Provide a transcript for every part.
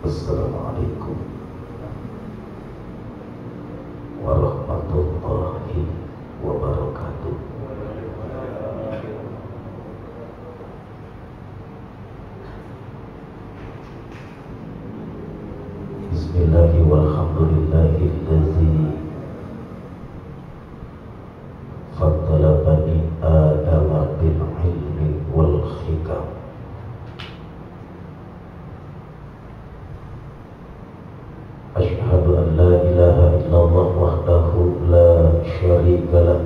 Assalamualaikum warahmatullahi wabarakatuh. Bismillahi walhamdulillahillazi faddala bani adama bil ilmi wal hikam. Asyhadu an la ilaha illallah wahdahu la syarika lah,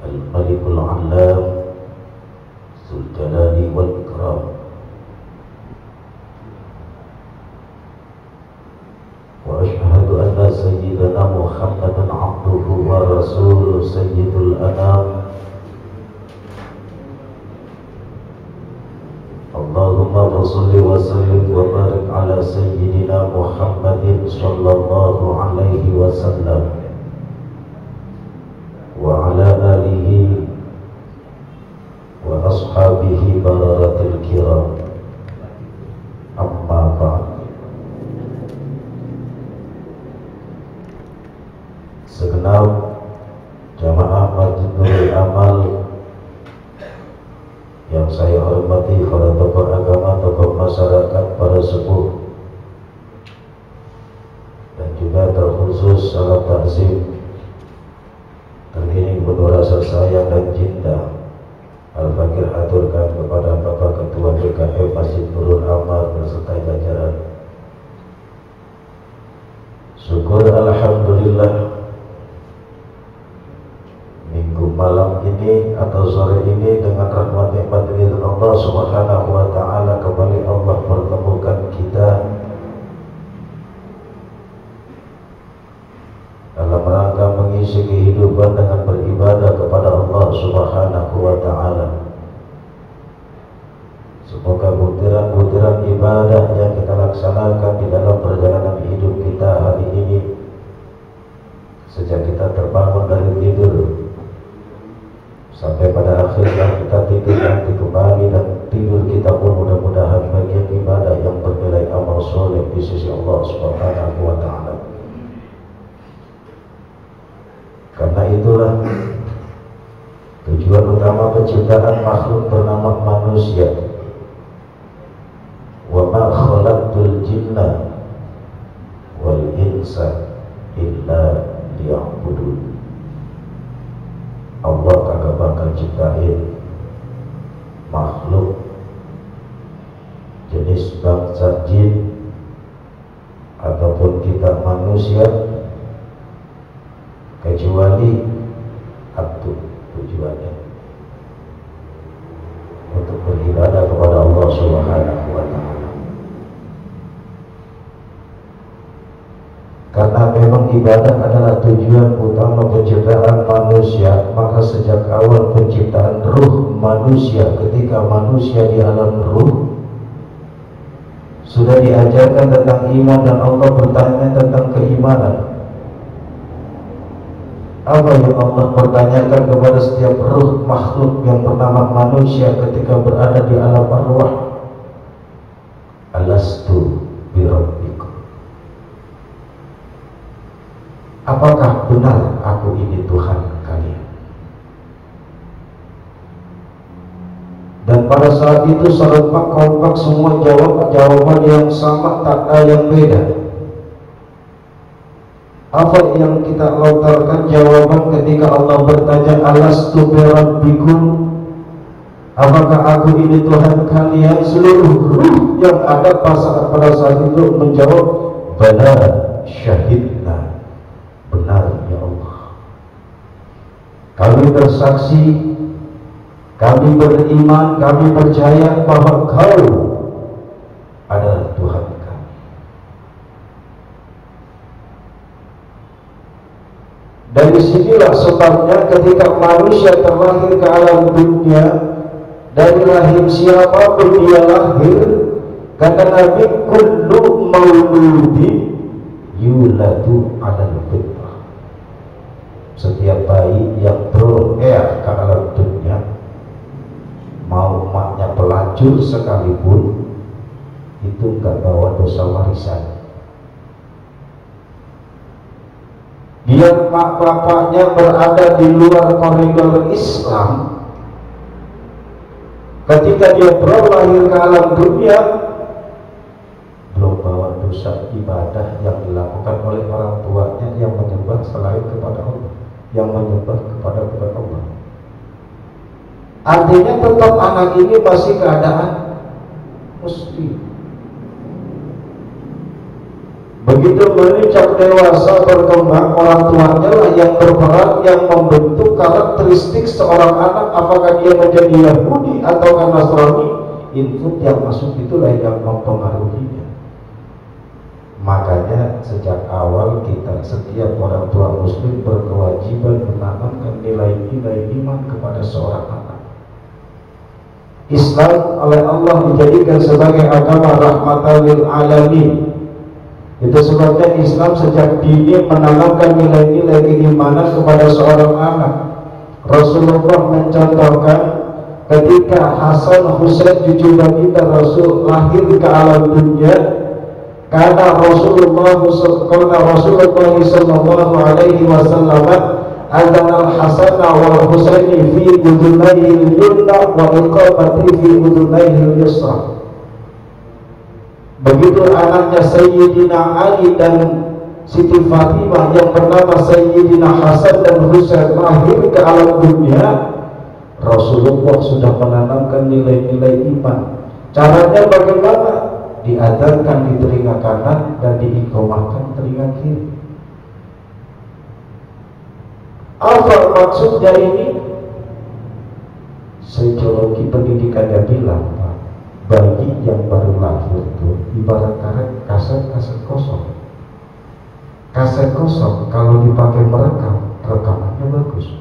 al-malikul alam, dzul jalali wal ikram. Wa asyhadu anna sayyidana Muhammadan abduhu wa rasuluhu sayyidul anam. Allahumma sholli wa sallim wa barik ala sayyidina Muhammadin sallallahu alaihi wasallam wa ala alihi wa ashabihi bararatil kiram. Amma ba'd. Segenap jamaah Masjid Nurul Amal yang saya hormati, para tokoh agama, tokoh masyarakat, para sepuh, dan juga terkhusus salam takzim terkini penuh rasa sayang dan cinta Al-Fakir aturkan kepada Bapak Ketua DKM Masjid Nurul Amal beserta jajaran. Syukur alhamdulillah, minggu malam ini atau sore ini dengan rahmat nikmat ridho Allah Subhanahu wa taala kembali Allah pertemukan kita dalam rangka mengisi kehidupan dengan beribadah kepada Allah Subhanahu wa taala. Semoga butiran-butiran ibadah yang kita laksanakan di dalam perjalanan hidup kita hari ini, sejak kita terbangun dari tidur sampai pada akhirnya kita tidur nanti kembali, dan tidur kita pun mudah-mudahan bagian ibadah yang bernilai amal soleh di sisi Allah Subhanahu wa taala. Karena itulah tujuan utama penciptaan makhluk bernama manusia. Wa ma khalaqtul jinna wal insa illa liya'budun. Allah kagak bakal ciptain makhluk jenis bangsa jin ataupun kita manusia kecuali satu tujuannya, untuk beribadah kepada Allah Subhanahu wa taala. Karena memang ibadah adalah tujuan utama penciptaan manusia, maka sejak awal penciptaan ruh manusia, ketika manusia di alam ruh, sudah diajarkan tentang iman, dan Allah bertanya tentang keimanan. Apa yang Allah pertanyakan kepada setiap ruh makhluk yang bernama manusia ketika berada di alam arwah? Alastu birabbikum. Apakah benar aku ini Tuhan kalian? Dan pada saat itu serentak kompak semua jawaban yang sama, tak ada yang beda. Apa yang kita lontarkan jawaban ketika Allah bertanya alastu birabbikum, apakah aku ini Tuhan kalian? Seluruh ruh yang ada pada saat itu menjawab bala syahidna, benar ya Allah, kami bersaksi, kami beriman, kami percaya bahwa Kau adalah Tuhan kami. Dari sinilah sebabnya ketika manusia terlahir ke alam dunia, dari rahim siapapun dia lahir, kata Nabi, kullu mauludi yuladu alal fitrah. Setiap bayi yang terlahir ke alam dunia, mau emaknya pelacur sekalipun, itu nggak bawa dosa warisan. Biar mak bapaknya berada di luar koridor Islam, ketika dia lahir ke alam dunia, belum bawa dosa ibadah yang dilakukan oleh orang tuanya yang menyembah selain kepada Allah, yang menyembah kepada Allah. Artinya tetap anak ini masih keadaan muslim. Begitu beranjak dewasa berkembang, orang tuanya lah yang berperan, yang membentuk karakteristik seorang anak, apakah dia menjadi Yahudi atau Nasrani. Input yang masuk itulah yang mempengaruhinya. Makanya sejak awal kita, setiap orang tua muslim berkewajiban menanamkan nilai-nilai iman kepada seorang anak. Islam oleh Allah dijadikan sebagai agama rahmatan lil alamin. Itu sebabnya Islam sejak dini menanamkan nilai-nilai keimanan kepada seorang anak. Rasulullah mencontohkan ketika Hasan Husain cucu baginda Rasul lahir ke alam dunia, karena Rasulullah sallallahu alaihi wasallam adzana al-Hasan wal Husaini fi udunayhi al-yumna wa iqamati fi udunayhi al-yusra. Begitu anaknya Sayyidina Ali dan Siti Fatimah yang bernama Sayyidina Hasan dan Husain lahir ke alam dunia, Rasulullah sudah menanamkan nilai-nilai iman. Caranya bagaimana? Diadzankan di telinga kanan dan diiqamahkan telinga kiri. Apa maksudnya ini? Sosiologi pendidikannya bilang, Pak, bayi yang baru lahir itu ibarat kaset kosong. Kaset kosong kalau dipakai merekam, rekamannya bagus.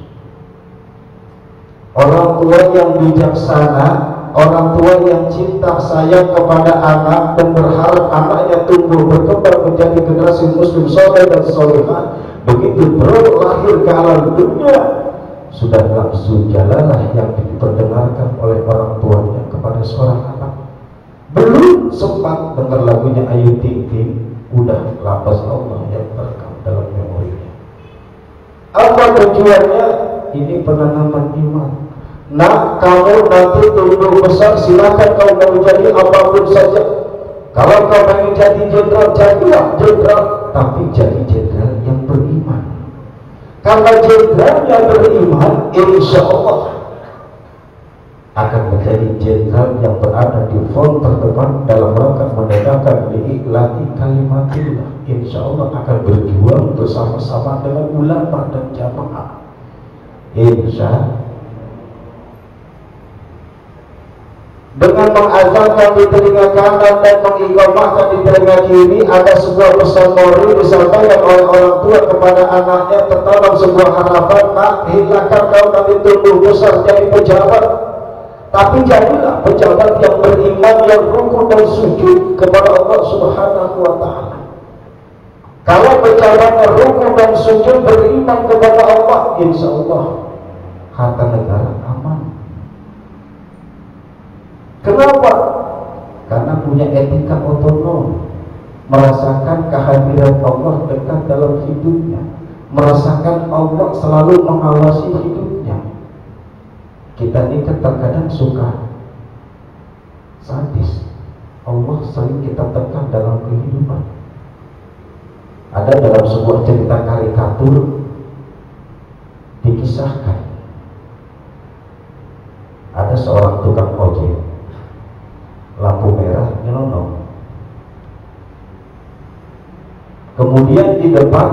Orang tua yang bijaksana, orang tua yang cinta sayang kepada anak dan berharap anaknya tumbuh berkembang menjadi generasi muslim soleh dan solehah, begitu baru lahir ke alam dunia, sudah nafsu jalalah yang diperdengarkan oleh orang tuanya kepada seorang anak. Belum sempat dengar lagunya Ayu Ting Ting, udah lafaz Allah yang terekam dalam memorinya. Apa tujuannya? Ini penanaman iman. Nah, kamu nanti tumbuh besar, silakan kau mau jadi apapun saja. Kalau kau ingin jadi jenderal, jadilah jenderal, tapi jadi jenderal yang beriman. Karena jenderal yang beriman, insya Allah akan menjadi jenderal yang berada di front terdepan dalam rangka menegakkan li'iklati kalimatillah. Insya Allah akan berjuang bersama-sama dengan ulama dan jamaah. Insya dengan mengazankan di telinga kanan dan mengiqamahkan di telinga kiri, ada sebuah pesan moral disampaikan oleh orang tua kepada anaknya, tertanam sebuah harapan, nak, hilangkan kau nanti tumbuh besar jadi pejabat, tapi jadilah pejabat yang beriman, yang rukun dan sujud kepada Allah Subhanahu wa ta'ala. Kalau pejabatnya rukun dan sujud beriman kepada Allah, insya Allah harta negara aman. Kenapa? Karena punya etika otonom, merasakan kehadiran Allah dekat dalam hidupnya, merasakan Allah selalu mengawasi hidupnya. Kita ini terkadang suka sadis, Allah sering kita tekan dalam kehidupan. Ada dalam sebuah cerita karikatur dikisahkan, ada seorang tukang ojek, lampu merah nyelonong. Kemudian di depan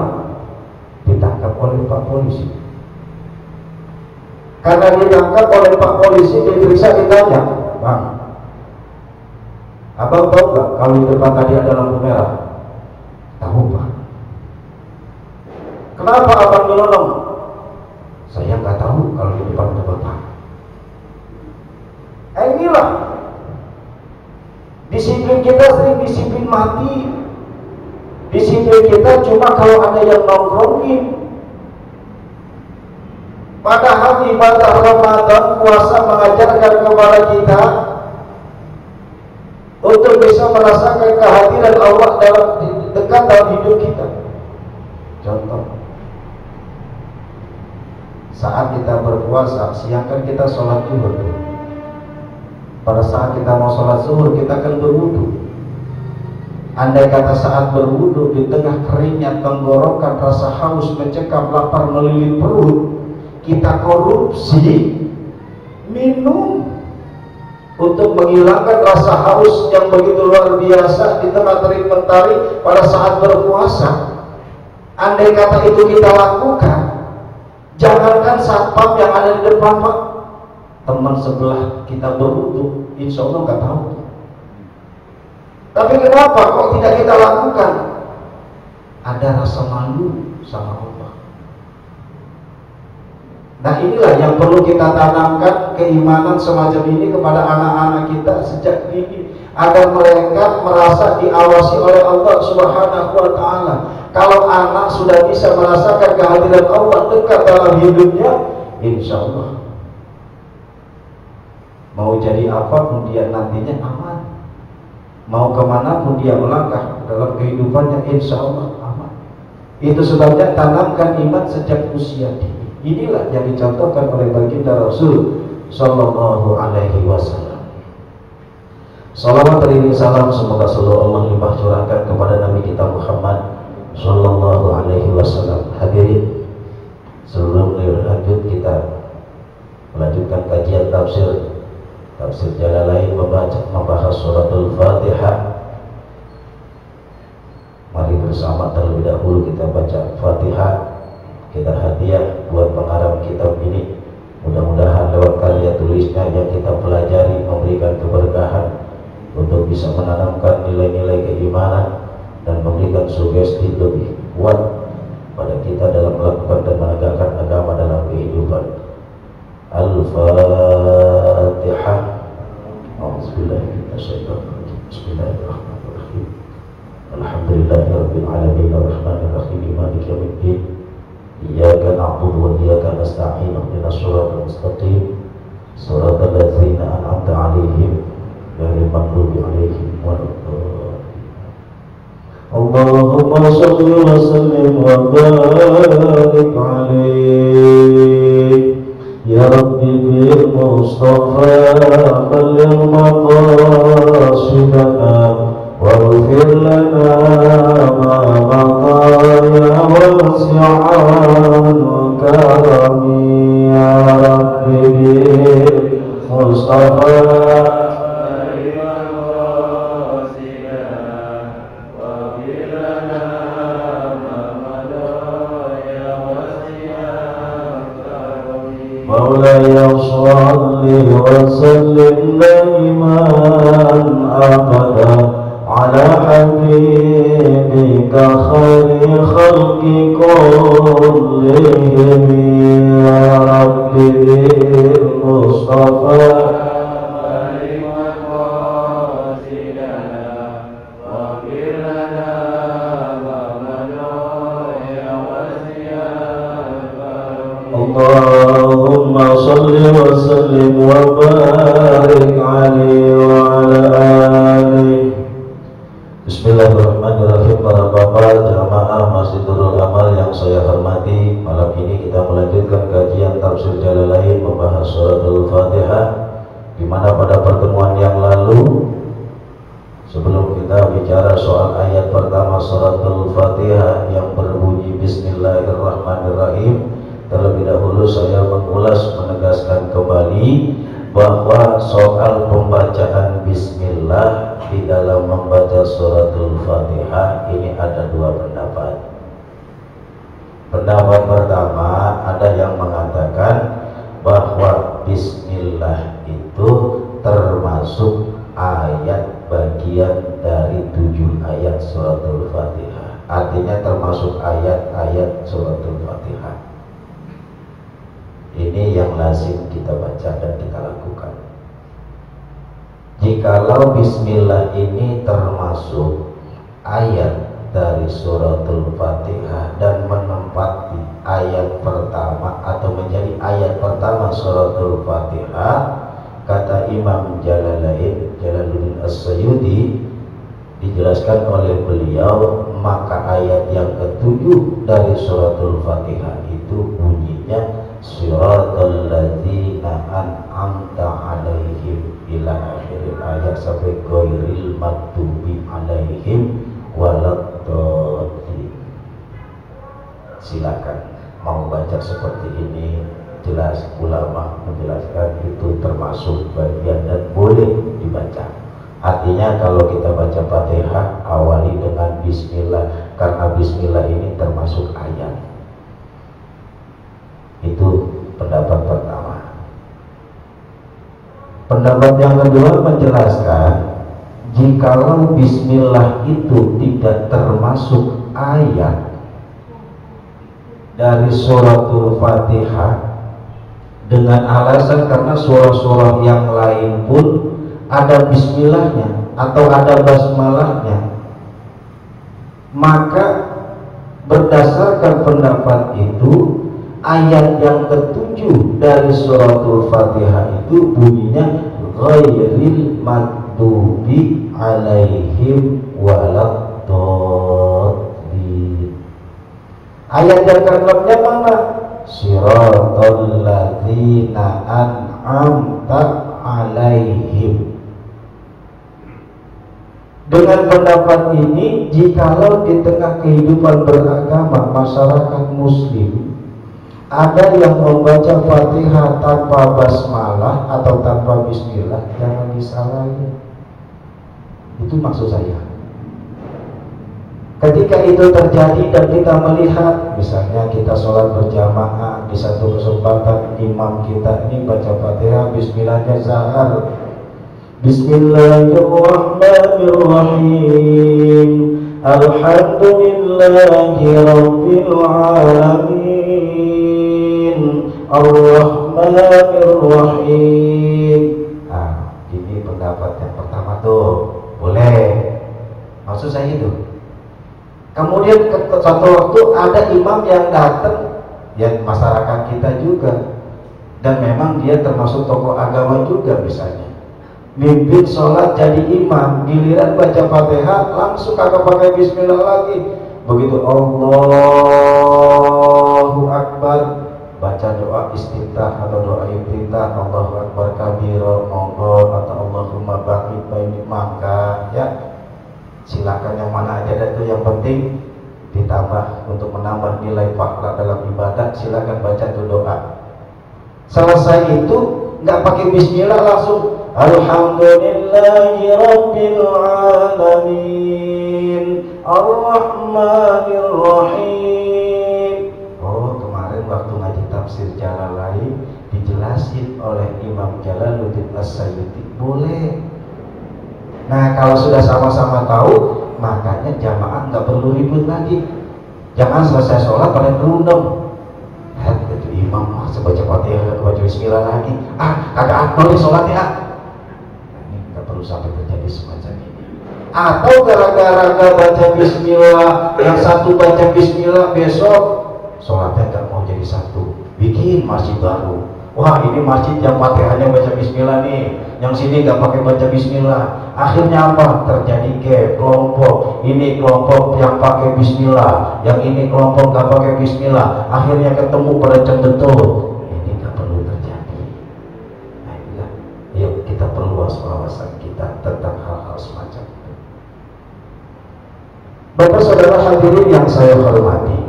ditangkap oleh Pak Polisi. Karena ditangkap oleh Pak Polisi, diperiksa, ditanya, Bang, abang tahu gak kalau di depan tadi ada lampu merah? Tahu, Pak. Kenapa abang nyelonong? Saya nggak tahu kalau di depan ada bapak. Inilah disiplin kita, sering disiplin mati. Disiplin kita cuma kalau ada yang nongkrongin. Padahal ibadah Ramadan, puasa mengajarkan kepada kita untuk bisa merasakan kehadiran Allah dekat dalam hidup kita. Contoh, saat kita berpuasa, siang kan kita sholat zuhur. Pada saat kita mau sholat zuhur, kita kan berwudu. Andai kata saat berwudu di tengah keringnya tenggorokan, rasa haus mencekam, lapar melilit perut, kita korupsi minum untuk menghilangkan rasa haus yang begitu luar biasa di tengah terik mentari pada saat berpuasa. Andai kata itu kita lakukan, jangankan satpam yang ada di depan, Pak, teman sebelah kita berwudu, insya Allah nggak tahu. Tapi kenapa kok tidak kita lakukan? Ada rasa malu sama Allah. Nah, inilah yang perlu kita tanamkan, keimanan semacam ini kepada anak-anak kita sejak dini, agar mereka merasa diawasi oleh Allah Subhanahu wa Ta'ala. Kalau anak sudah bisa merasakan kehadiran Allah dekat dalam hidupnya, insya Allah mau jadi apapun dia nantinya aman. Mau kemana pun dia melangkah dalam kehidupannya, insya Allah aman. Itu sebabnya tanamkan iman sejak usia dini. Inilah yang dicontohkan oleh baginda Rasul Sallallahu Alaihi Wasallam. Salawat dan salam semoga selalu Allah limpah curahkan kepada Nabi kita Muhammad Sallallahu Alaihi Wasallam. Hadirin, sebelum lanjut kita melanjutkan kajian Tafsir Jalalain membahas suratul Fatihah. Mari bersama terlebih dahulu kita baca Fatihah. Kita hadiah buat pengarang kitab ini. Mudah-mudahan lewat karya tulisnya yang kita pelajari memberikan keberkahan untuk bisa menanamkan nilai-nilai keimanan dan memberikan sugesti lebih kuat pada kita dalam melakukan dan menegakkan agama dalam kehidupan. Al-Fatihah. Bismillahirrahmanirrahim. Alhamdulillahirabbil alamin arrahmanir rahim maliki yaumiddin. Iyyaka na'budu wa iyyaka nasta'in ihdinas siratal mustaqim siratal ladzina an'amta 'alaihim ghairil maghdubi 'alaihim waladdallin. Allahumma shalli wa sallim wa barik 'alaihi. Ya Rabbi bil Mustafa balligh maqasidana waghfir lana ma maqa ya wasi'an karami. Ya Rabbi bil Mustafa Maulaya salli wa sallim daiman abada ala habibika khairi khalqi kullihim. Ya Rabbi bil Mustafa Allahumma salli wa sallim wa barik alaihi wa ala alihi. Bismillahirrahmanirrahim. Para bapak jamaah Masjidul Amal yang saya hormati, malam ini kita melanjutkan kajian Tafsir Jalalain membahas suratul Fatihah, di mana pada pertemuan yang lalu sebelum kita bicara soal ayat pertama suratul Fatihah yang berbunyi Bismillahirrahmanirrahim, terlebih dahulu saya mengulas menegaskan kembali bahwa soal pembacaan bismillah di dalam membaca suratul Fatihah ini ada dua pendapat. Pendapat pertama, ada yang mengatakan bahwa bismillah itu termasuk ayat bagian dari 7 ayat suratul Fatihah. Artinya termasuk ayat-ayat suratul Fatihah. Ini yang lazim kita baca dan kita lakukan. Jikalau bismillah ini termasuk ayat dari suratul Fatihah dan menempati ayat pertama atau menjadi ayat pertama suratul Fatihah, kata Imam Jalaluddin As-Suyuti, dijelaskan oleh beliau, maka ayat yang ke-7 dari suratul Fatihah itu bunyinya siratal ladzina an'amta alaihim ila akhir ayat sampai ghairil maghdubi alaihim waladdallin. Silakan mau baca seperti ini, jelas ulama menjelaskan itu termasuk bagian dan boleh dibaca. Artinya kalau kita baca Fatihah awali dengan bismillah, karena bismillah ini termasuk ayat. Itu pendapat pertama. Pendapat yang kedua menjelaskan, jikalau bismillah itu tidak termasuk ayat dari suratul Fatihah, dengan alasan karena surah-surah yang lain pun ada bismillahnya atau ada basmalahnya, maka berdasarkan pendapat itu ayat yang ke-7 dari suratul Fatihah itu bunyinya ghairil maghdubi alaihim waladdallin. Ayat yang ke-6-nya mana? Siratal ladzina an'amta alaihim. Dengan pendapat ini, jikalau di tengah kehidupan beragama masyarakat muslim ada yang membaca Fatihah tanpa basmalah atau tanpa bismillah, jangan disalahin. Itu maksud saya. Ketika itu terjadi dan kita melihat, misalnya kita sholat berjamaah, di satu kesempatan imam kita ini baca Fatihah, bismillahnya zahar, Bismillahirrahmanirrahim, Alhamdulillahi Rabbil Alamin, Ar-Rahmanir-Rahim. Nah, ini pendapat yang pertama tuh, boleh. Maksud saya itu. Kemudian suatu waktu ada imam yang datang, yang masyarakat kita juga, dan memang dia termasuk tokoh agama juga, misalnya mimpin sholat jadi imam, giliran baca Fatihah langsung kagak pakai bismillah lagi. Begitu Allahu Akbar, baca doa istiftah atau doa iftitah, Allahu Akbar kabira, monggo, atau Allahumma ba'id baini, maka ya silakan yang mana aja, dan itu yang penting ditambah untuk menambah nilai pahala dalam ibadah, silakan baca tuh doa. Selesai itu nggak pakai bismillah, langsung Alhamdulillahi Rabbil Alamin, Ar-Rahmanir-Rahim. Oh, kemarin waktu ngaji tafsir Jalalain dijelasin oleh Imam Jalaluddin As-Suyuti, boleh. Nah, kalau sudah sama-sama tahu, makanya jamaah nggak perlu ribut lagi. Jangan selesai sholat pada berundang. Lihat itu imam, masa baca Fatihah, baca bismillah lagi. Kagak akbar di sholatnya. Ini nggak perlu sampai terjadi semacam ini. Atau gara-gara baca bismillah, yang satu baca bismillah, besok sholatnya nggak mau jadi satu, bikin masjid baru. Wah, ini masjid yang Fatihahnya baca bismillah nih, yang sini nggak pakai baca bismillah. Akhirnya apa? Terjadi kelompok. Ini kelompok yang pakai bismillah, yang ini kelompok nggak pakai bismillah. Akhirnya ketemu pada cendetul. Ini nggak perlu terjadi. Nah, inilah. Yuk kita perluas wawasan kita tentang hal-hal semacam itu. Bapak saudara hadirin yang saya hormati,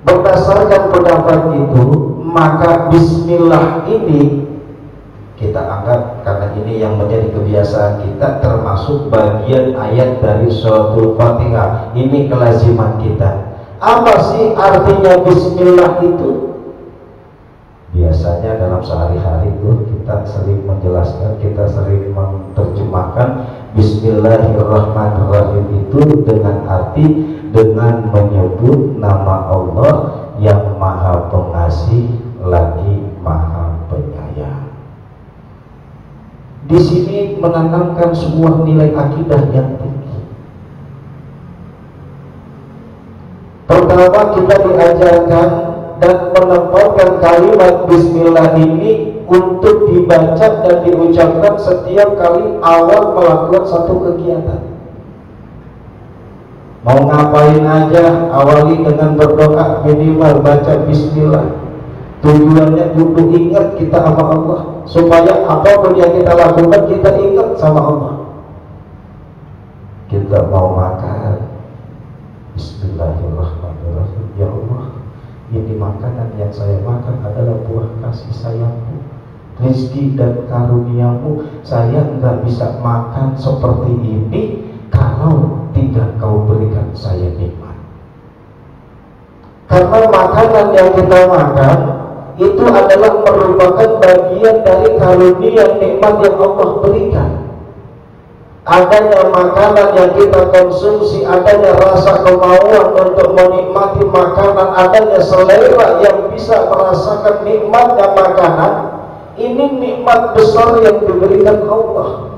berdasarkan pendapat itu, maka bismillah ini kita anggap, karena ini yang menjadi kebiasaan kita, termasuk bagian ayat dari suratul Fatihah. Ini kelaziman kita. Apa sih artinya bismillah itu? Biasanya dalam sehari-hari itu kita sering menjelaskan, kita sering menerjemahkan Bismillahirrahmanirrahim itu dengan arti dengan menyebut nama Allah yang Maha Pengasih lagi Maha Penyayang. Di sini menanamkan sebuah nilai akidah yang tinggi. Pertama, kita diajarkan dan menempatkan kalimat bismillah ini untuk dibaca dan diucapkan setiap kali awal melakukan satu kegiatan. Mau ngapain aja, awali dengan berdoa, minimal baca bismillah. Tujuannya untuk ingat kita sama Allah, supaya apapun yang kita lakukan kita ingat sama Allah. Kita mau makan, bismillahirrahmanirrahim. Ya Allah, ini makanan yang saya makan adalah buah kasih sayang-Mu, rizki dan karunia-Mu. Saya nggak bisa makan seperti ini kalau tidak Kau berikan saya nikmat. Karena makanan yang kita makan itu adalah merupakan bagian dari karunia nikmat yang Allah berikan. Adanya makanan yang kita konsumsi, adanya rasa kemauan untuk menikmati makanan, adanya selera yang bisa merasakan nikmatnya makanan, ini nikmat besar yang diberikan Allah.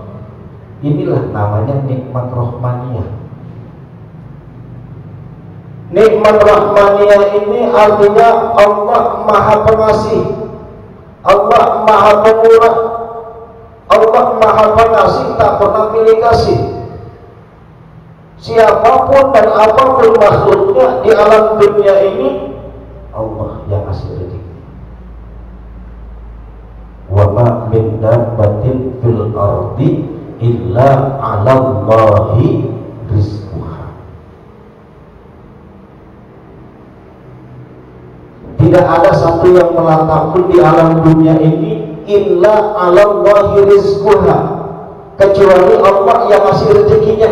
Inilah namanya nikmat rahmaniyah. Nikmat rahmaniyah ini artinya Allah Maha Pengasih, Allah Maha Pemurah, Allah Maha Pengasih, tak pernah pilih kasih. Siapapun dan apapun makhluknya di alam dunia ini, Allah yang kasih rezeki. Wa ma min dabbatin fil ardi illa 'alallahi rizquha. Tidak ada satu yang melantang pun di alam dunia ini illa 'alallahi rizquha, kecuali Allah yang ngasih rezekinya.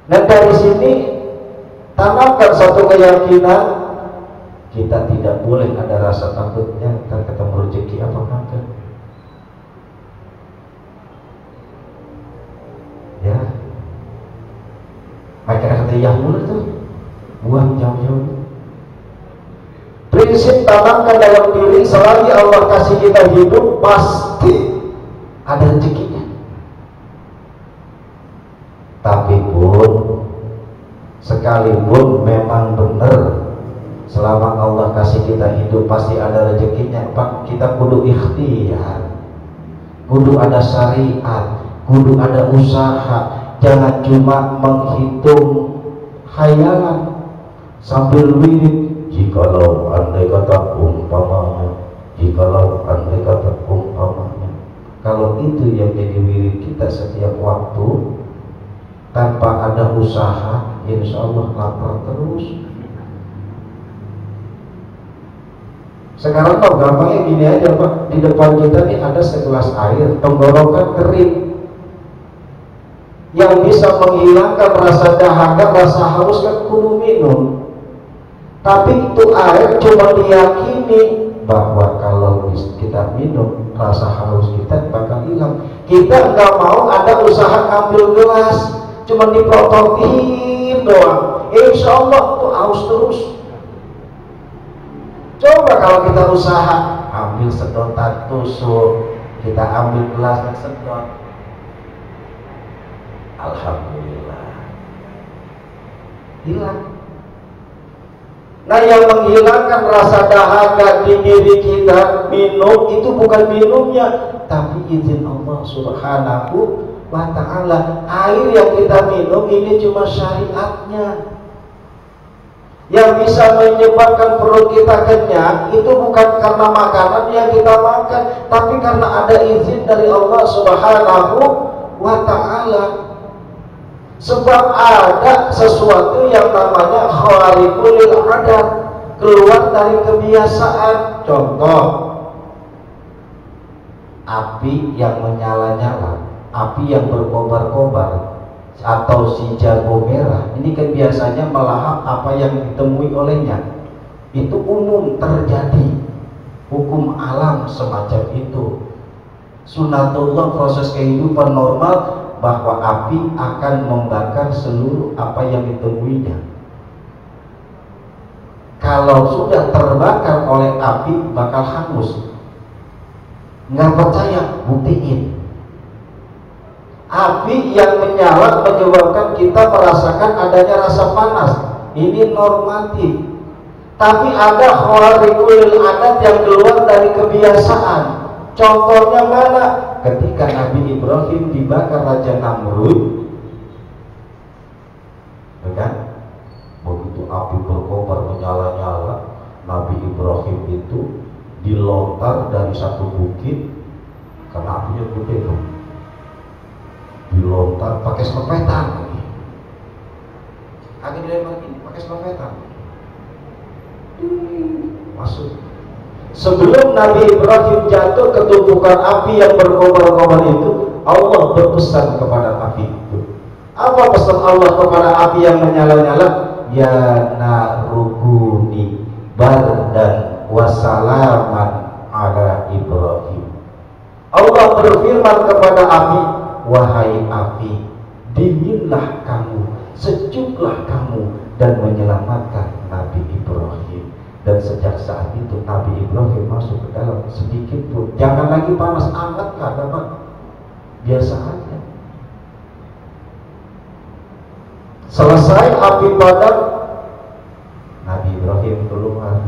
Dan dari sini tanamkan satu keyakinan, kita tidak boleh ada rasa takutnya ntar ketemu rezeki apa enggak. Ya, mereka kata Yahudi tuh buang jauh-jauh. Prinsip tanamkan dalam diri, selagi Allah kasih kita hidup, pasti ada rezekinya. Tapi pun, sekalipun memang benar, selama Allah kasih kita hidup pasti ada rezekinya, Pak, kita kudu ikhtiar, kudu ada syariat, kudu ada usaha. Jangan cuma menghitung khayalan sambil wirid. Jikalau andai kata umpamanya, jikalau andai kata umpamanya. Kalau itu yang jadi wirid kita setiap waktu, tanpa ada usaha, insya Allah lapar terus. Sekarang tau gampangnya gini aja Pak, di depan kita nih ada segelas air, tenggorokan kering, yang bisa menghilangkan rasa dahaga, rasa haus kan kudu minum. Tapi itu air cuma diyakini bahwa kalau kita minum, rasa haus kita bakal hilang. Kita nggak mau ada usaha ambil gelas, cuma diprototin doang, insya Allah tuh haus terus. Coba kalau kita usaha, ambil sedotan tusuk, kita ambil gelas dan sedot, alhamdulillah hilang. Nah, yang menghilangkan rasa dahaga di diri kita, minum itu bukan minumnya, tapi izin Allah Subhanahu wa ta'ala. Air yang kita minum ini cuma syariatnya. Yang bisa menyebabkan perut kita kenyang itu bukan karena makanan yang kita makan, tapi karena ada izin dari Allah Subhanahu wa ta'ala. Sebab ada sesuatu yang namanya khariqul adat, keluar dari kebiasaan. Contoh, api yang menyala-nyala, api yang berkobar-kobar, atau si jago merah, ini kan biasanya melahap apa yang ditemui olehnya. Itu umum terjadi, hukum alam semacam itu. Sunatullah, proses kehidupan normal, bahwa api akan membakar seluruh apa yang ditemuinya. Kalau sudah terbakar oleh api, bakal hangus. Nggak percaya? Buktiin. Api yang menyala menyebabkan kita merasakan adanya rasa panas. Ini normatif. Tapi ada khawariqul adat yang keluar dari kebiasaan. Contohnya mana? Ketika Nabi Ibrahim dibakar Raja Namrud, kan? Begitu api berkobar menyala-nyala, Nabi Ibrahim itu dilontar dari satu bukit, karena apinya gede tuh, dilontar pakai selopetan. Agak dilempar gini, pakai selopetan. Masuk. Sebelum Nabi Ibrahim jatuh ke tumpukan api yang berkobar-kobar itu, Allah berpesan kepada api itu. Apa pesan Allah kepada api yang menyala-nyala? Ya narukuni bardan wasalaman ala Ibrahim. Allah berfirman kepada api, wahai api, dinginlah kamu, sejuklah kamu, dan menyelamatkan Nabi Ibrahim. Dan sejak saat itu Nabi Ibrahim masuk ke dalam sedikit pun, jangan lagi panas, hangat kada Pak, biasa aja. Selesai api padam, Nabi Ibrahim keluar.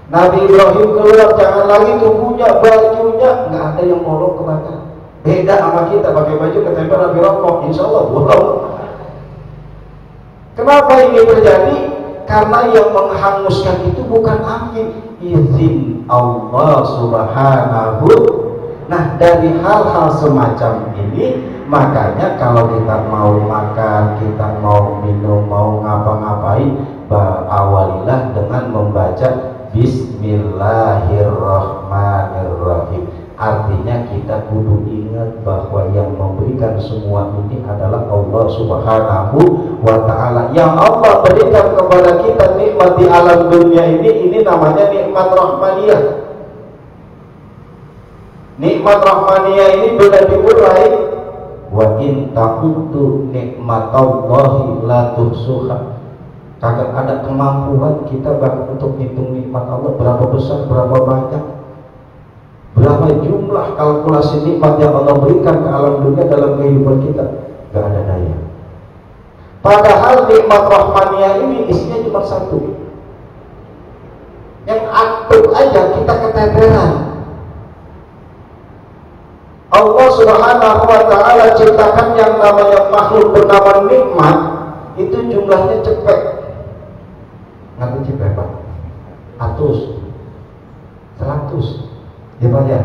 Nabi Ibrahim keluar, jangan lagi tubuhnya, bajunya nggak ada yang molok kebakar. Beda sama kita pakai baju ketempel Nabi rokok, insya Allah bohong. Kenapa ini terjadi? Karena yang menghanguskan itu bukan api, izin Allah Subhanahu. Nah, dari hal-hal semacam ini, makanya kalau kita mau makan, kita mau minum, mau ngapa-ngapain, awalilah dengan membaca Bismillahirrahmanirrahim. Artinya kita kudu ingat bahwa yang memberikan semua ini adalah Allah Subhanahu wa ta'ala. Yang Allah berikan kepada kita nikmat di alam dunia ini namanya nikmat rahmaniyah. Nikmat rahmaniyah ini bila diurai, wa in ta'uddu nikmatallahi la tuhsuha. Kagak ada kemampuan kita untuk hitung nikmat Allah berapa besar, berapa banyak, berapa jumlah kalkulasi nikmat yang Allah berikan ke alam dunia dalam kehidupan kita, gak ada daya. Padahal nikmat rahmaniyah ini isinya cuma satu, yang aktif aja kita keteteran. Allah Subhanahu wa ta'ala ciptakan yang namanya makhluk bernama nikmat, itu jumlahnya cepet. Ngerti cepet Pak? 100 ya Pak ya?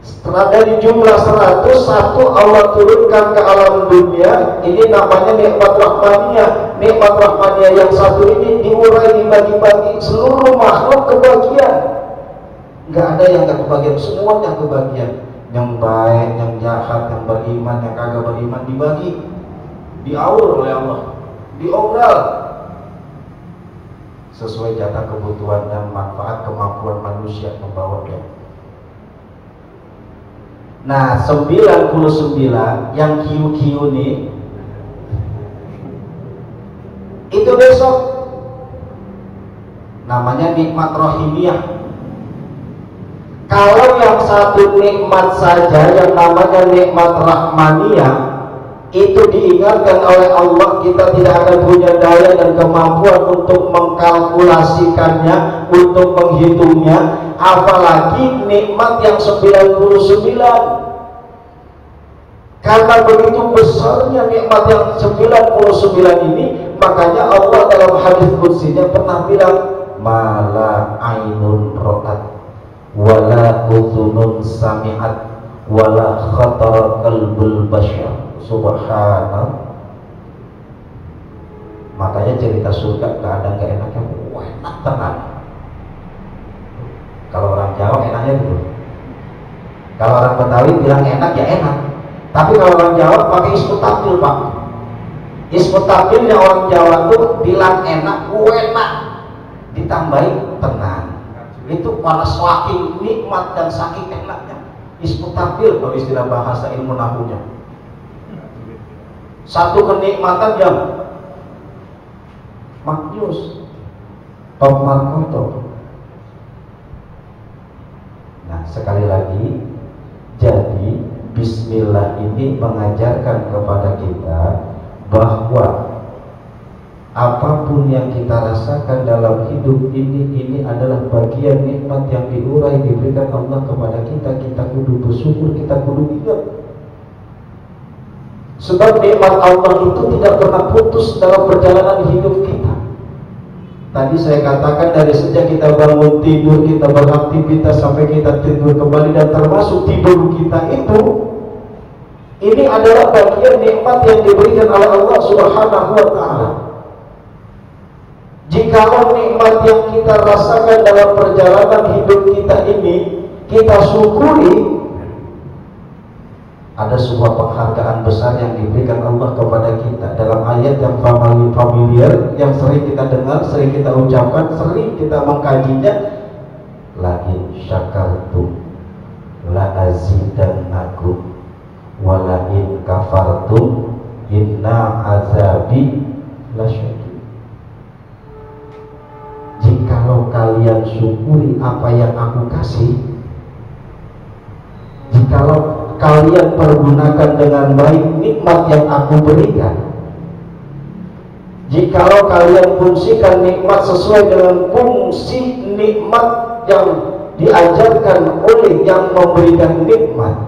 Setelah dari jumlah 100, satu Allah turunkan ke alam dunia. Ini namanya nikmat rahmaniyah. Nikmat rahmaniyah yang satu ini diurai, dibagi-bagi, seluruh makhluk kebagian. Nggak ada yang nggak kebagian, semuanya kebagian. Yang baik, yang jahat, yang beriman, yang kagak beriman dibagi, diaur oleh Allah, diobral sesuai jatah kebutuhan dan manfaat kemampuan manusia membawanya. Nah, 99 yang kiu-kiu nih, itu besok namanya nikmat rohimiyah. Kalau yang satu nikmat saja yang namanya nikmat rahmaniyah, itu diingatkan oleh Allah, kita tidak akan punya daya dan kemampuan untuk mengkalkulasikannya, untuk menghitungnya, apalagi nikmat yang 99. Karena begitu besarnya nikmat yang 99 ini, makanya Allah dalam hadis qudsinya pernah bilang, mala ainun ra'at wala udhunun sami'at wala khatara qalbul bashar. Subhanallah. Makanya cerita surga gak ada gak enaknya, enak tenang. Kalau orang Jawa enaknya gitu. Kalau orang Betawi bilang enak ya enak. Tapi kalau orang Jawa pakai ismu tafdil Pak. Ismu tafdilnya orang Jawa tuh bilang enak, enak ditambahin tenang. Itu pada saking nikmat dan saking enaknya. Ismu tafdil kalau istilah bahasa ilmu nahwunya. Satu kenikmatan yang maknyus, top markoto. Nah, sekali lagi, jadi Bismillah ini mengajarkan kepada kita bahwa apapun yang kita rasakan dalam hidup ini adalah bagian nikmat yang diurai diberikan Allah kepada kita. Kita kudu bersyukur, kita kudu ingat. Sebab nikmat Allah itu tidak pernah putus dalam perjalanan hidup kita. Tadi saya katakan dari sejak kita bangun tidur, kita beraktivitas sampai kita tidur kembali, dan termasuk tidur kita itu, ini adalah bagian nikmat yang diberikan oleh Allah Subhanahu wa Ta'ala. Jikalau nikmat yang kita rasakan dalam perjalanan hidup kita ini kita syukuri, ada sebuah penghargaan besar yang diberikan Allah kepada kita dalam ayat yang familiar, yang sering kita dengar, sering kita ucapkan, sering kita mengkajinya. La in syakartum la azidannakum wa la in kafartum inna azabi lasyadid. Jikalau kalian syukuri apa yang aku kasih, jikalau kalian pergunakan dengan baik nikmat yang aku berikan, jikalau kalian fungsikan nikmat sesuai dengan fungsi nikmat yang diajarkan oleh yang memberikan nikmat,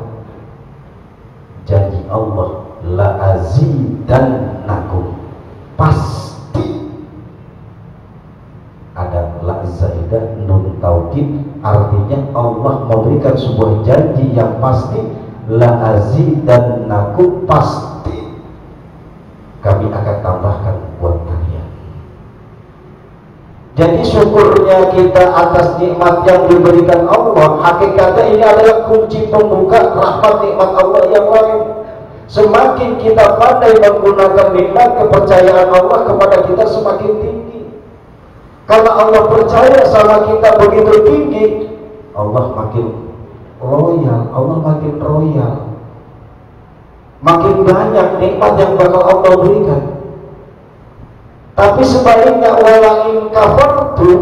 janji Allah, la azidannakum, pasti ada la zaidah nun taukid, artinya Allah memberikan sebuah janji yang pasti. La azidannakum, pasti kami akan tambahkan buat kalian. Jadi syukurnya kita atas nikmat yang diberikan Allah, hakikatnya ini adalah kunci pembuka rahmat nikmat Allah yang lain. Semakin kita pandai menggunakan nikmat, kepercayaan Allah kepada kita semakin tinggi. Karena Allah percaya sama kita begitu tinggi, Allah makin royal, Allah makin royal, makin banyak nikmat yang bakal Allah berikan. Tapi sebaliknya, walain kafartum,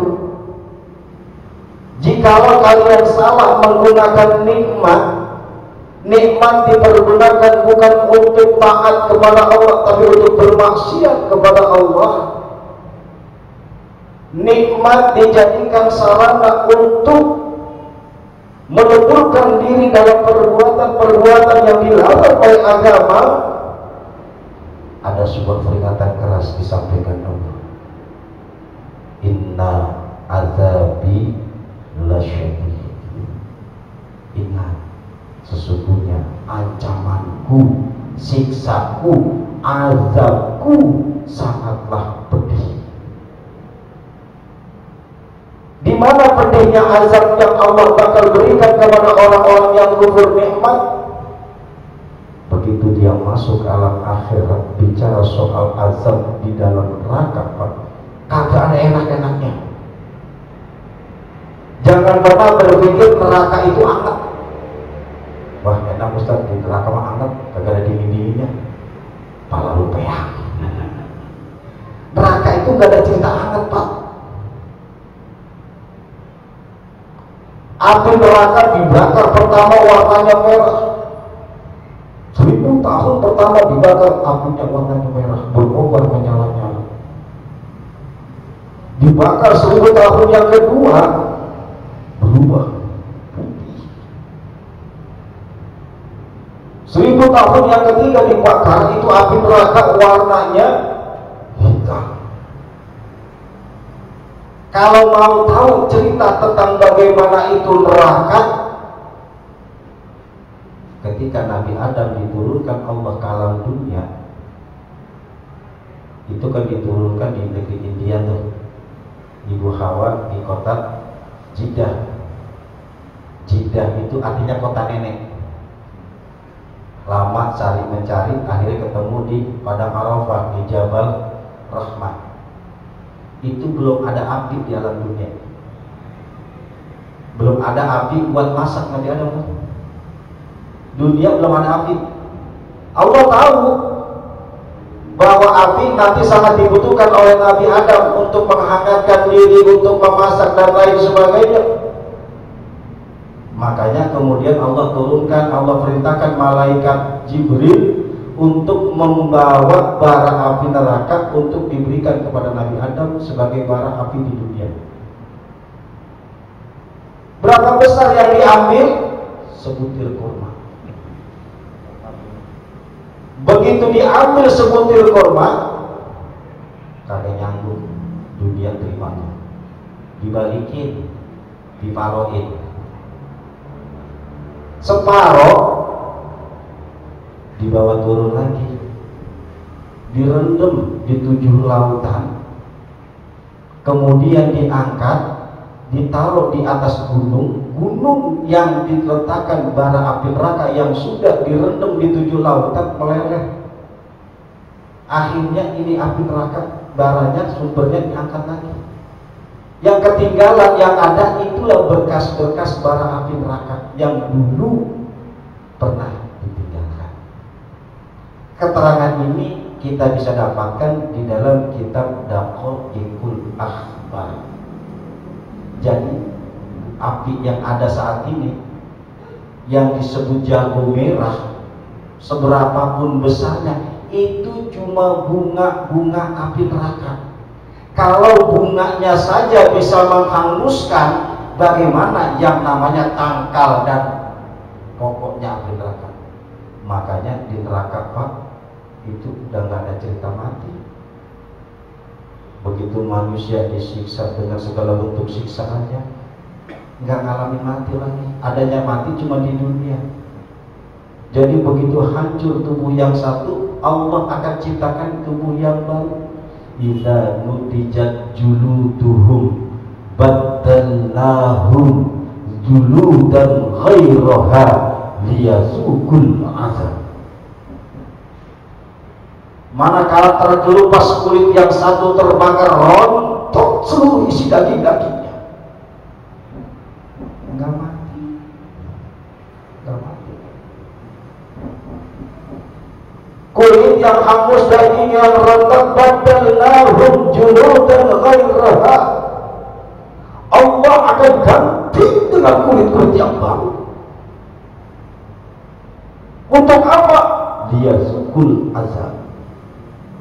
jikalau kalian salah menggunakan nikmat, nikmat dipergunakan bukan untuk taat kepada Allah, tapi untuk bermaksiat kepada Allah. Nikmat dijadikan sarana untuk meleburkan diri dalam perbuatan-perbuatan yang dilarang oleh agama. Ada sebuah peringatan keras disampaikan Allah. Inna azabi lasyadid. Ingat, sesungguhnya ancamanku, siksaku, azabku sangatlah pedih. Di mana pedihnya azab yang Allah bakal berikan kepada orang-orang yang kufur nikmat? Begitu dia masuk alam akhirat, bicara soal azab di dalam neraka, Pak, kagak ada enak-enaknya. Jangan pernah berpikir neraka itu hangat. Wah, enak Ustaz, di neraka mah hangat, kagak ada dingin-dinginnya. Pala lu peang. Neraka itu gak ada cerita hangat, Pak. Api neraka dibakar pertama warnanya merah. 1000 tahun pertama dibakar, apinya warnanya merah, berkobar menyala-nyala. Dibakar 1000 tahun yang kedua, berubah putih. 1000 tahun yang ketiga dibakar, itu api neraka warnanya hitam. Kalau mau tahu cerita tentang bagaimana itu neraka, ketika Nabi Adam diturunkan Allah ke alam dunia, itu kan diturunkan di negeri India tuh, Ibu Hawa di kota Jeddah. Jeddah itu artinya kota nenek. Lama cari mencari, akhirnya ketemu di Padang Arafah, di Jabal Rahmah. Itu belum ada api di alam dunia, belum ada api buat masak. Nabi Adam, dunia belum ada api. Allah tahu bahwa api nanti sangat dibutuhkan oleh Nabi Adam untuk menghangatkan diri, untuk memasak dan lain sebagainya. Makanya kemudian Allah turunkan, Allah perintahkan malaikat Jibril untuk membawa bara api neraka untuk diberikan kepada Nabi Adam sebagai bara api di dunia. Berapa besar yang diambil? Sebutir kurma. Begitu diambil sebutir kurma, kagak nyambung, dunia terimanya, dibalikin, diparoin. Separoh dibawa turun lagi, direndam di 7 lautan, kemudian diangkat, ditaruh di atas gunung yang diletakkan bara api neraka yang sudah direndam di 7 lautan meleleh. Akhirnya ini api neraka, baranya sumbernya diangkat lagi. Yang ketinggalan yang ada itulah berkas-berkas bara api neraka yang dulu pernah ditinggalkan. Keterangan ini kita bisa dapatkan di dalam kitab Daqaiqul Akhbar. Jadi api yang ada saat ini yang disebut jago merah, seberapapun besarnya, itu cuma bunga-bunga api neraka. Kalau bunganya saja bisa menghanguskan, bagaimana yang namanya tangkal dan pokoknya api neraka? Makanya di neraka Pak, itu udah gak ada cerita mati. Begitu manusia disiksa dengan segala bentuk siksaannya, nggak ngalamin mati lagi. Adanya mati cuma di dunia. Jadi begitu hancur tubuh yang satu, Allah akan ciptakan tubuh yang baru. Idza nudijat juluduhum baddalnahum juludan ghairaha liyazukul azab. Manakala terkelupas kulit yang satu terbakar, rontok seluruh isi daging-dagingnya. Enggak mati. Enggak mati. Kulit yang hangus, daging yang rontok, badalnahum juludan ghairaha. Allah akan ganti dengan kulit-kulit yang baru. Untuk apa? Liyazukul azab,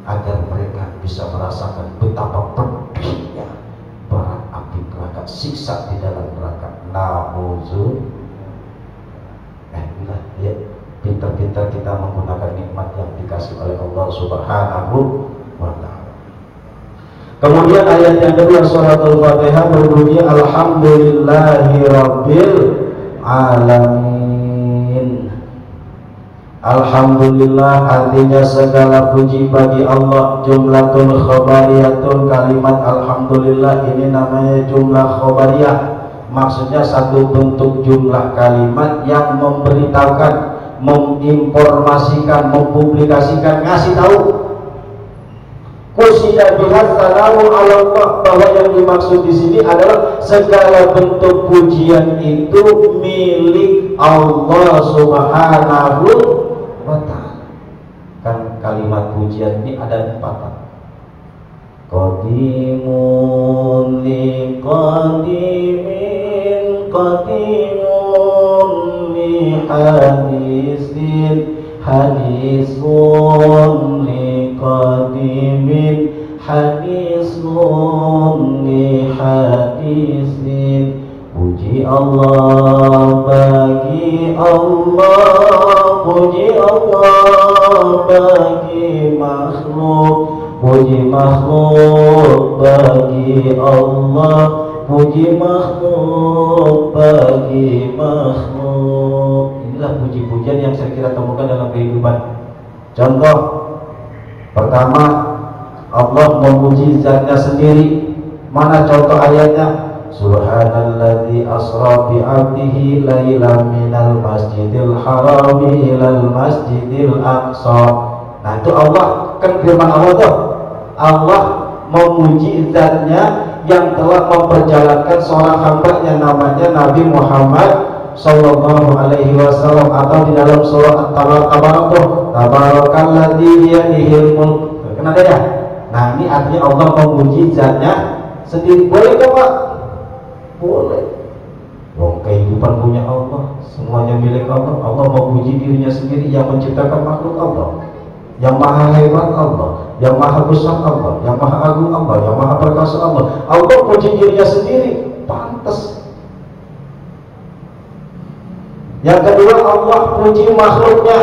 agar mereka bisa merasakan betapa pedihnya bara api neraka, siksa di dalam neraka. Ya, pintar-pintar kita menggunakan nikmat yang dikasih oleh Allah Subhanahu wa ta'ala. Kemudian ayat yang kedua surat Al-Fatihah berbunyi Alhamdulillahirabbil alamin. Alhamdulillah artinya segala puji bagi Allah. Jumlatul khobariyatun, kalimat Alhamdulillah ini namanya jumlah khobariyah. Maksudnya satu bentuk jumlah kalimat yang memberitahukan, menginformasikan, mempublikasikan, ngasih tahu. Qusida biha salamu ala Allah, bahwa yang dimaksud di sini adalah segala bentuk pujian itu milik Allah Subhanahu wa ta'ala. Kan kalimat pujian ini ada 4. Qadimun li qadimin, qadimun li hadisin, hadisun li qadimin, hadisun li hadisin. Puji Allah bagi Allah, puji Allah bagi makhluk, puji makhluk bagi Allah, puji makhluk bagi makhluk. Inilah puji-pujian yang saya kira temukan dalam kehidupan. Contoh pertama, Allah memuji zatnya sendiri. Mana contoh ayatnya? Subhanalladzi asra bi 'abdihi lailan minal masjidil harami ilal masjidil aqsa. Nah itu Allah, kan firman Allah tuh. Allah memuji zatnya yang telah memperjalankan seorang hambanya namanya Nabi Muhammad sallallahu alaihi wasallam, atau di dalam surah At-Tabarak tuh, tabarakalladzi biyadihil mulk. Kenapa ya? Nah ini artinya Allah memuji zatnya sendiri. Boleh gak Pak? Boleh. Wong kehidupan punya Allah, semuanya milik Allah. Allah memuji dirinya sendiri yang menciptakan makhluk Allah. yang maha hebat Allah, yang maha besar Allah, yang maha agung Allah, yang maha perkasa Allah. Allah puji dirinya sendiri, pantas. Yang kedua, Allah puji makhluknya.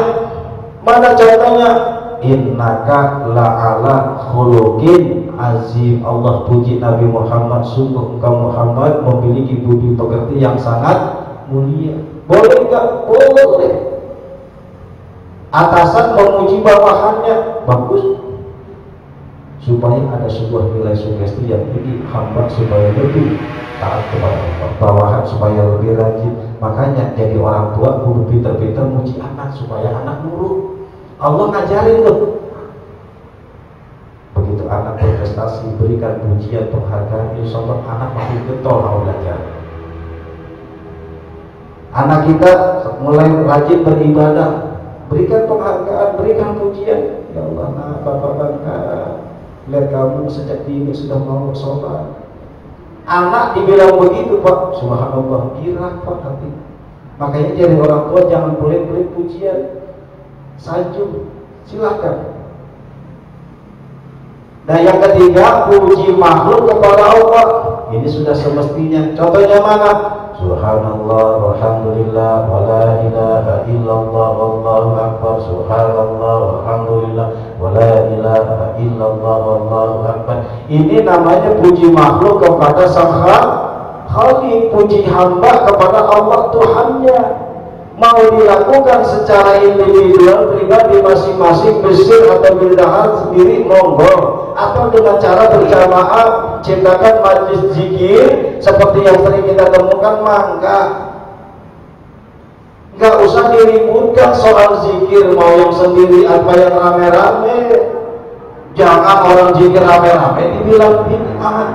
Mana contohnya? Innaka la'ala khuluqin azim. Allah puji Nabi Muhammad, sungguh engkau Muhammad memiliki budi pekerti yang sangat mulia. Boleh enggak? Boleh. Atasan memuji bawahannya, bagus, supaya ada sebuah nilai sugesti yang tinggi, hamba supaya lebih taat kepada Allah, bawahan supaya lebih rajin. Makanya jadi orang tua kudu pinter-pinter muji anak supaya anak nurut. Allah ngajarin tuh. Begitu anak berprestasi, berikan pujian, penghargaan, insya Allah anak makin getol mau belajar. Anak kita mulai rajin beribadah, berikan penghargaan, berikan pujian. Ya Allah, nah Bapak bangga, lihat kamu sejak dini sudah mau sholat. Anak dibilang begitu, Pak, subhanallah, girang Pak hati. Makanya jadi orang tua jangan pelit-pelit pujian, sanjung, silakan. Nah yang ketiga, puji makhluk kepada Allah. Ini sudah semestinya. Contohnya mana? Subhanallah, walhamdulillah, wala ilaha illallah, wallahu akbar. Subhanallah, walhamdulillah, wala ilaha illallah, wallahu akbar. Ini namanya puji makhluk kepada Sang Khalik, puji hamba kepada Allah Tuhannya. Mau dilakukan secara individual, pribadi masing-masing, besar atau bid'ah sendiri, monggo. Atau dengan cara berjamaah, ciptakan majlis zikir seperti yang sering kita temukan, mangga. Nggak usah diributkan soal zikir, mau yang sendiri apa yang rame-rame. Jangan orang zikir rame-rame dibilang bid'ah.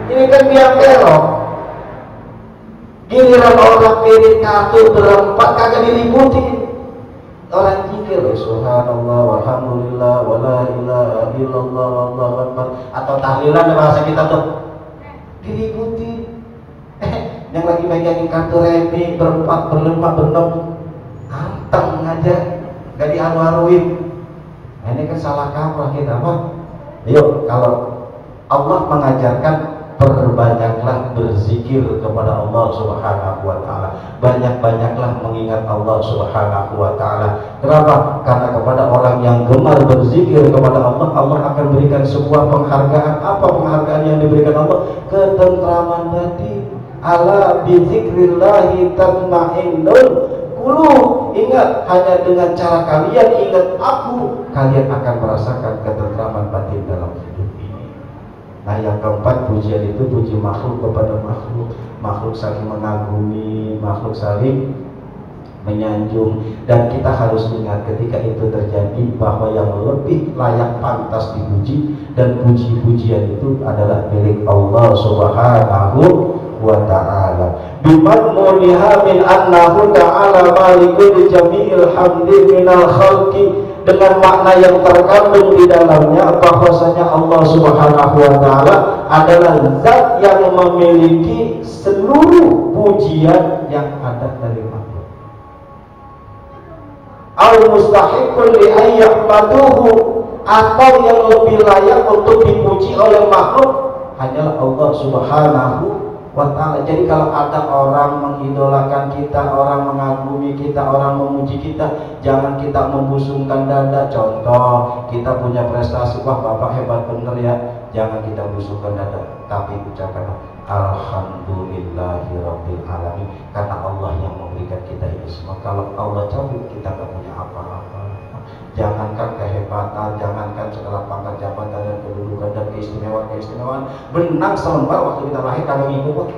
Ini kan biang kerok. Giliran orang mirip kartu berempat kagak diliputin. Orang zikir, subhanallah, walhamdulillah, wala ilaha illallah, wallahu akbar, atau tahlilan bahasa kita tuh diliputin. Yang lagi megangin kartu remi berempat, berlima, berenam, anteng aja, gak diharu-haruin. Nah, ini kan salah kaprah kita, Pak. Yuk, kalau Allah mengajarkan, perbanyaklah berzikir kepada Allah Subhanahu wa ta'ala. Banyak-banyaklah mengingat Allah Subhanahu wa ta'ala. Kenapa? Karena kepada orang yang gemar berzikir kepada Allah, Allah akan berikan sebuah penghargaan. Apa penghargaan yang diberikan Allah? Ketentraman batin. Ala bizikrillahi tatma'innul qulub. Ingat, hanya dengan cara kalian ingat aku, kalian akan merasakan ketentraman batin dalam hidup ini. Nah yang keempat, pujian itu puji makhluk kepada makhluk. Makhluk saling mengagumi, makhluk saling menyanjung. Dan kita harus ingat ketika itu terjadi bahwa yang lebih layak pantas dipuji dan puji-pujian itu adalah milik Allah Subhanahu wa ta'ala. Bimadmuniha min annahu ta'ala malikul jami'il hamdi minal khalqi, dengan makna yang terkandung di dalamnya bahwasanya Allah Subhanahu wa ta'ala adalah zat yang memiliki seluruh pujian yang ada dari makhluk. Al-mustahiqun li ayyahmaduhu, atau yang lebih layak untuk dipuji oleh makhluk hanyalah Allah Subhanahu wa ta'ala. Jadi kalau ada orang mengidolakan kita, orang mengagumi kita, orang memuji kita, jangan kita membusungkan dada. Contoh, kita punya prestasi, wah Bapak hebat bener ya, jangan kita busungkan dada, tapi ucapkan alhamdulillahirabbil alamin, karena Allah yang memberikan kita ini semua. Kalau Allah cabut, kita gak punya apa-apa. Jangankan kehebatan, jangankan segala pangkat jabatan dan kedudukan dan keistimewaan, benang selembar waktu kita lahir kagak ngikut.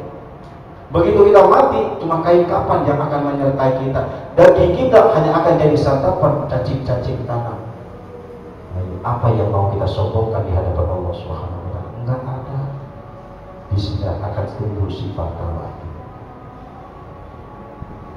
Begitu kita mati, cuma kain kapan yang akan menyertai kita. Daging kita hanya akan jadi santapan cacing-cacing tanah. Apa yang mau kita sombongkan di hadapan Allah Subhanahu wa ta'ala? Enggak ada. Di sini akan tumbuh sifat Allah.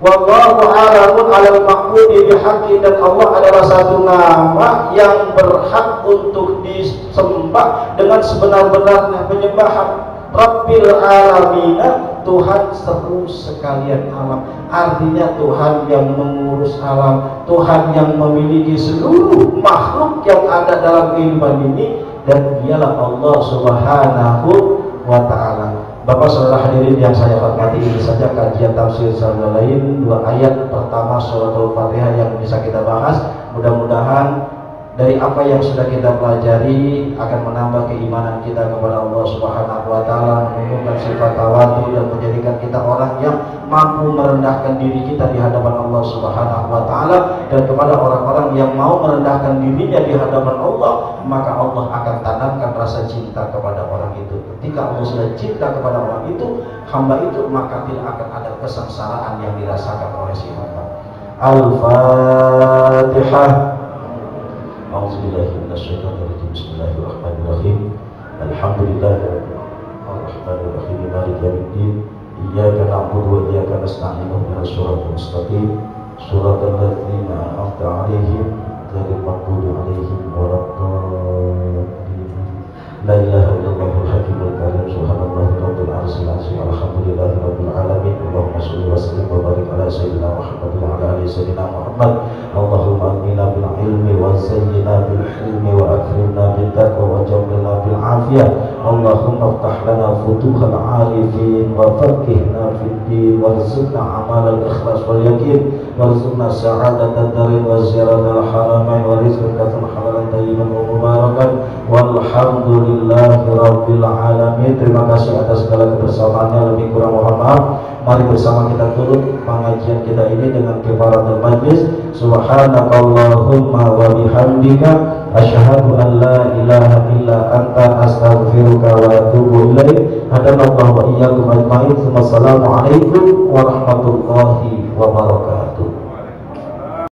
Wallahu a'lamu 'alal maqbudi bihaqqi, dan Allah adalah satu nama yang berhak untuk disembah dengan sebenar-benarnya penyembahan. Rabbil alamin, Tuhan seru sekalian alam. Artinya Tuhan yang mengurus alam, Tuhan yang memiliki seluruh makhluk yang ada dalam kehidupan ini, dan dialah Allah Subhanahu wa ta'ala. Bapak saudara hadirin yang saya hormati, ini saja kajian tafsir saudara lain 2 ayat pertama surat Al-Fatihah yang bisa kita bahas. Mudah-mudahan dari apa yang sudah kita pelajari akan menambah keimanan kita kepada Allah Subhanahu wa ta'ala, menumbuhkan sifat tawadhu dan menjadikan kita orang yang mampu merendahkan diri kita di hadapan Allah Subhanahu wa ta'ala. Dan kepada orang-orang yang mau merendahkan dirinya di hadapan Allah, maka Allah akan tanamkan rasa cinta kepada orang itu. Ketika Allah sudah cinta kepada orang itu, hamba itu, maka tidak akan ada kesengsaraan yang dirasakan oleh si hamba. Al-Fatihah. A'udzubillahi minasyaitonirrajim. Bismillahirrahmanirrahim. Alhamdulillahirrahmanirrahim. Maliki yaumiddin. Iyyaka na'budu wa iyyaka nasta'in. Ihdinas siratal mustaqim. Shiratal ladzina an'amta 'alaihim ghairil maghdubi 'alaihim waladdallin. La ilaha illallahul hakimul karim. Subhanallah rabbil arsyil azim. Alhamdulillahi rabbil alamin. Allahumma shalli wa sallim wa barik ala sayyidina Muhammad wa ala ali sayyidina Muhammad. Allahumma amina bil ilmi wa zayyina bil hilmi wa akrimna bil taqwa wa jammilna bil afiyah. Allahumma iftah lana futuhal arifin wa faqihna fid din warzuqna amal al ikhlas wal yaqin warzuqna sa'adatad darin wa ziyaratal haramain wa rizqan katsiran halalan tayyiban wa mubarakan walhamdulillahi rabbil alamin. Terima kasih atas segala kebersamaannya, lebih kurang mohon maaf. Mari bersama kita tutup pengajian kita ini dengan kifaratul majlis. Subhanakallahumma wa bihamdika asyhadu an la ilaha illa anta astaghfiruka wa atubu ilaik. Hadanallahu wa iyyakum ajmain. Wassalamu alaikum warahmatullahi wabarakatuh.